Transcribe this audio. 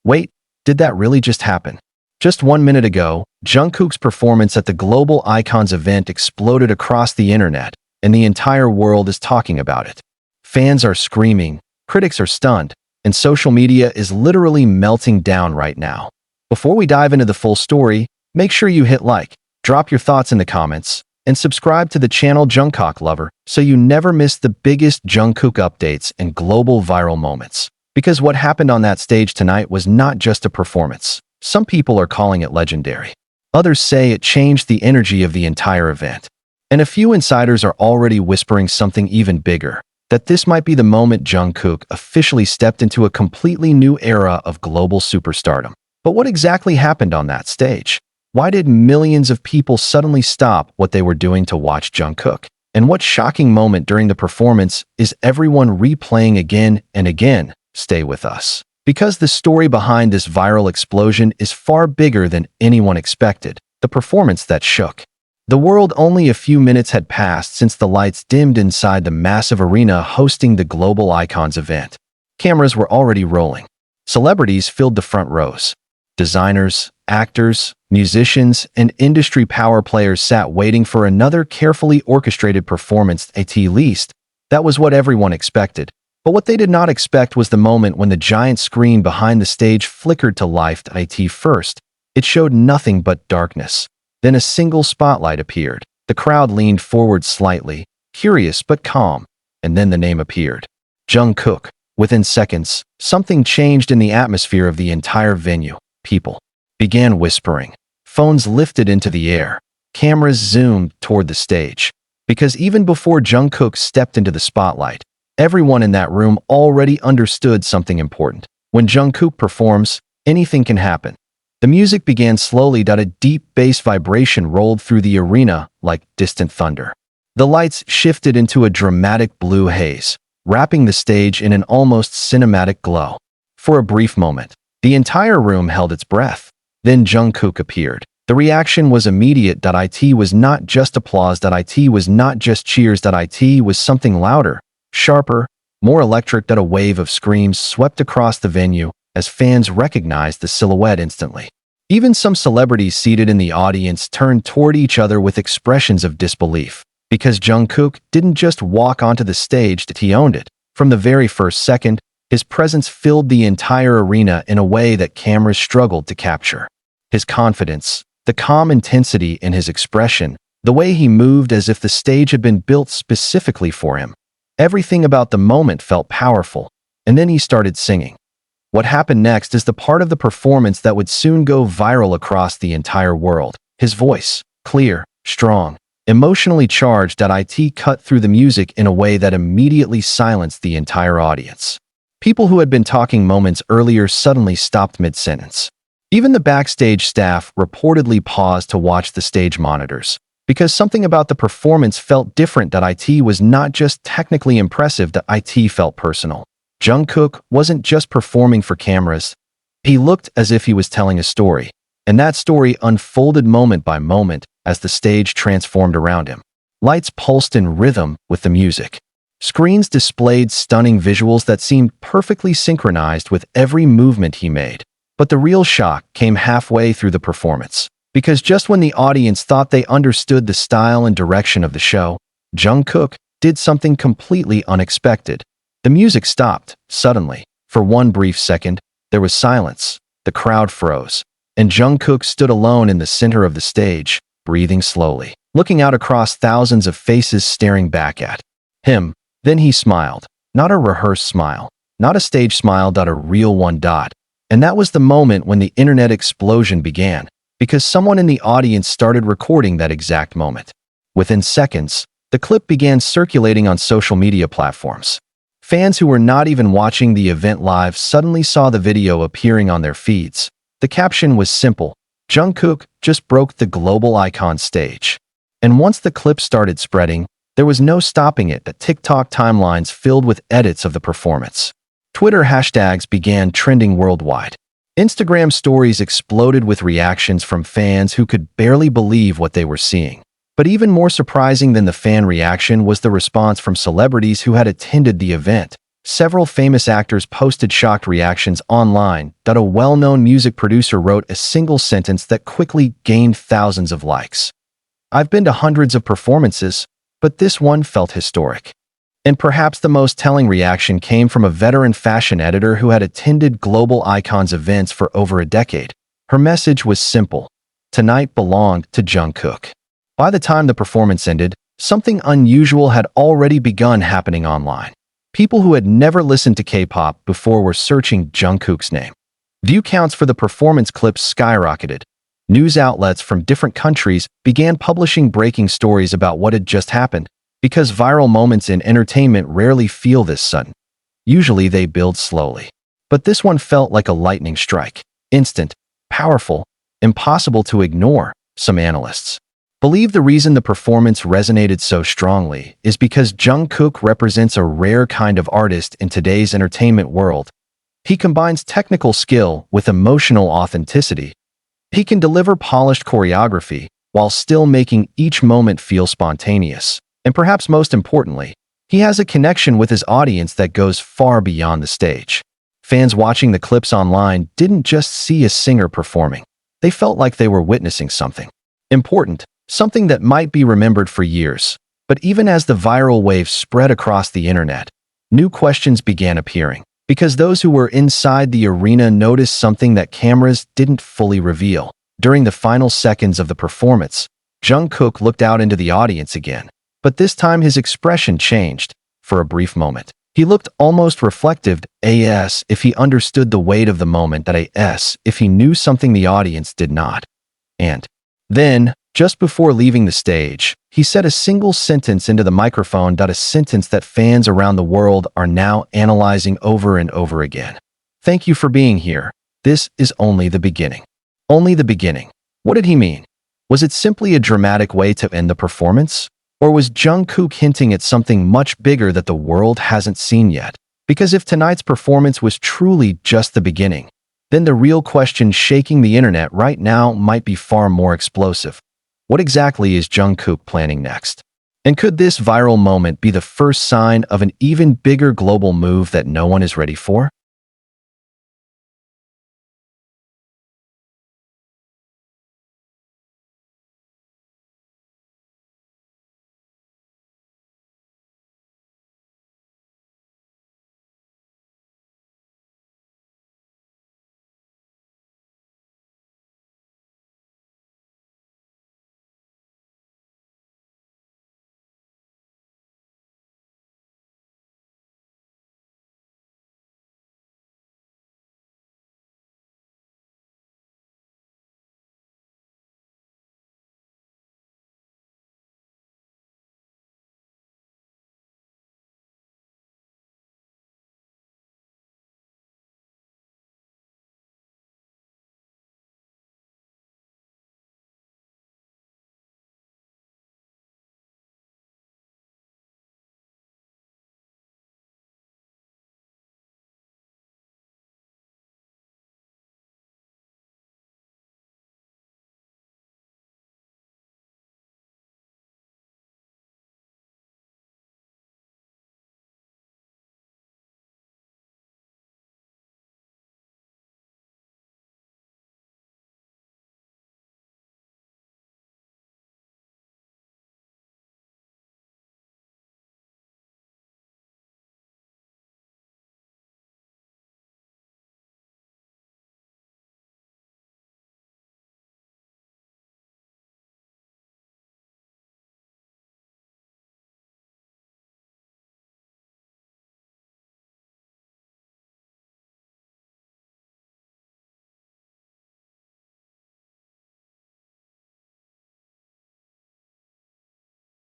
Wait, did that really just happen? Just 1 minute ago, Jungkook's performance at the Global Icons event exploded across the internet, and the entire world is talking about it. Fans are screaming, critics are stunned, and social media is literally melting down right now. Before we dive into the full story, make sure you hit like, drop your thoughts in the comments, and subscribe to the channel Jungkook Lover so you never miss the biggest Jungkook updates and global viral moments. Because what happened on that stage tonight was not just a performance. Some people are calling it legendary. Others say it changed the energy of the entire event. And a few insiders are already whispering something even bigger, that this might be the moment Jungkook officially stepped into a completely new era of global superstardom. But what exactly happened on that stage? Why did millions of people suddenly stop what they were doing to watch Jungkook? And what shocking moment during the performance is everyone replaying again and again? Stay with us, because the story behind this viral explosion is far bigger than anyone expected. The performance that shook the world. Only a few minutes had passed since the lights dimmed inside the massive arena hosting the Global Icons event. Cameras were already rolling. Celebrities filled the front rows. Designers, actors, musicians, and industry power players sat waiting for another carefully orchestrated performance. At least, that was what everyone expected. But what they did not expect was the moment when the giant screen behind the stage flickered to life. At first, it showed nothing but darkness. Then a single spotlight appeared. The crowd leaned forward slightly, curious but calm, and then the name appeared. Jungkook. Within seconds, something changed in the atmosphere of the entire venue. People began whispering. Phones lifted into the air. Cameras zoomed toward the stage. Because even before Jungkook stepped into the spotlight, everyone in that room already understood something important. When Jungkook performs, anything can happen. The music began slowly. A deep bass vibration rolled through the arena like distant thunder. The lights shifted into a dramatic blue haze, wrapping the stage in an almost cinematic glow. For a brief moment, the entire room held its breath. Then Jungkook appeared. The reaction was immediate. It was not just applause. It was not just cheers. It was something louder, sharper, more electric. A wave of screams swept across the venue as fans recognized the silhouette instantly. Even some celebrities seated in the audience turned toward each other with expressions of disbelief. Because Jungkook didn't just walk onto the stage, he owned it. From the very first second, his presence filled the entire arena in a way that cameras struggled to capture. His confidence, the calm intensity in his expression, the way he moved as if the stage had been built specifically for him. Everything about the moment felt powerful, and then he started singing. What happened next is the part of the performance that would soon go viral across the entire world. His voice, clear, strong, emotionally charged. It cut through the music in a way that immediately silenced the entire audience. People who had been talking moments earlier suddenly stopped mid-sentence. Even the backstage staff reportedly paused to watch the stage monitors, because something about the performance felt different. It was not just technically impressive. It felt personal. Jungkook wasn't just performing for cameras. He looked as if he was telling a story, and that story unfolded moment by moment as the stage transformed around him. Lights pulsed in rhythm with the music. Screens displayed stunning visuals that seemed perfectly synchronized with every movement he made. But the real shock came halfway through the performance. Because just when the audience thought they understood the style and direction of the show, Jungkook did something completely unexpected. The music stopped, suddenly. For one brief second, there was silence. The crowd froze, and Jungkook stood alone in the center of the stage, breathing slowly, looking out across thousands of faces staring back at him. Then he smiled. Not a rehearsed smile, not a stage smile. A real one. And that was the moment when the internet explosion began, because someone in the audience started recording that exact moment. Within seconds, the clip began circulating on social media platforms. Fans who were not even watching the event live suddenly saw the video appearing on their feeds. The caption was simple: Jungkook just broke the global icon stage. And once the clip started spreading, there was no stopping it. The TikTok timelines filled with edits of the performance. Twitter hashtags began trending worldwide. Instagram stories exploded with reactions from fans who could barely believe what they were seeing. But even more surprising than the fan reaction was the response from celebrities who had attended the event. several famous actors posted shocked reactions online that a well-known music producer wrote a single sentence that quickly gained thousands of likes. "I've been to hundreds of performances, but this one felt historic." And perhaps the most telling reaction came from a veteran fashion editor who had attended Global Icons events for over a decade. Her message was simple: tonight belonged to Jungkook. By the time the performance ended, something unusual had already begun happening online. People who had never listened to K-pop before were searching Jungkook's name. View counts for the performance clips skyrocketed. News outlets from different countries began publishing breaking stories about what had just happened, because viral moments in entertainment rarely feel this sudden. Usually they build slowly. But this one felt like a lightning strike. Instant, powerful, impossible to ignore, some analysts believe the reason the performance resonated so strongly is because Jungkook represents a rare kind of artist in today's entertainment world. He combines technical skill with emotional authenticity. He can deliver polished choreography while still making each moment feel spontaneous. And perhaps most importantly, he has a connection with his audience that goes far beyond the stage. Fans watching the clips online didn't just see a singer performing. They felt like they were witnessing something important, something that might be remembered for years. But even as the viral wave spread across the internet, new questions began appearing, because those who were inside the arena noticed something that cameras didn't fully reveal. During the final seconds of the performance, Jungkook looked out into the audience again. But this time his expression changed. For a brief moment, he looked almost reflective, as if he understood the weight of the moment, as if he knew something the audience did not. And then, just before leaving the stage, he said a single sentence into the microphone, a sentence that fans around the world are now analyzing over and over again. "Thank you for being here. This is only the beginning." Only the beginning. What did he mean? Was it simply a dramatic way to end the performance? Or was Jungkook hinting at something much bigger that the world hasn't seen yet? Because if tonight's performance was truly just the beginning, then the real question shaking the internet right now might be far more explosive. What exactly is Jungkook planning next? And could this viral moment be the first sign of an even bigger global move that no one is ready for?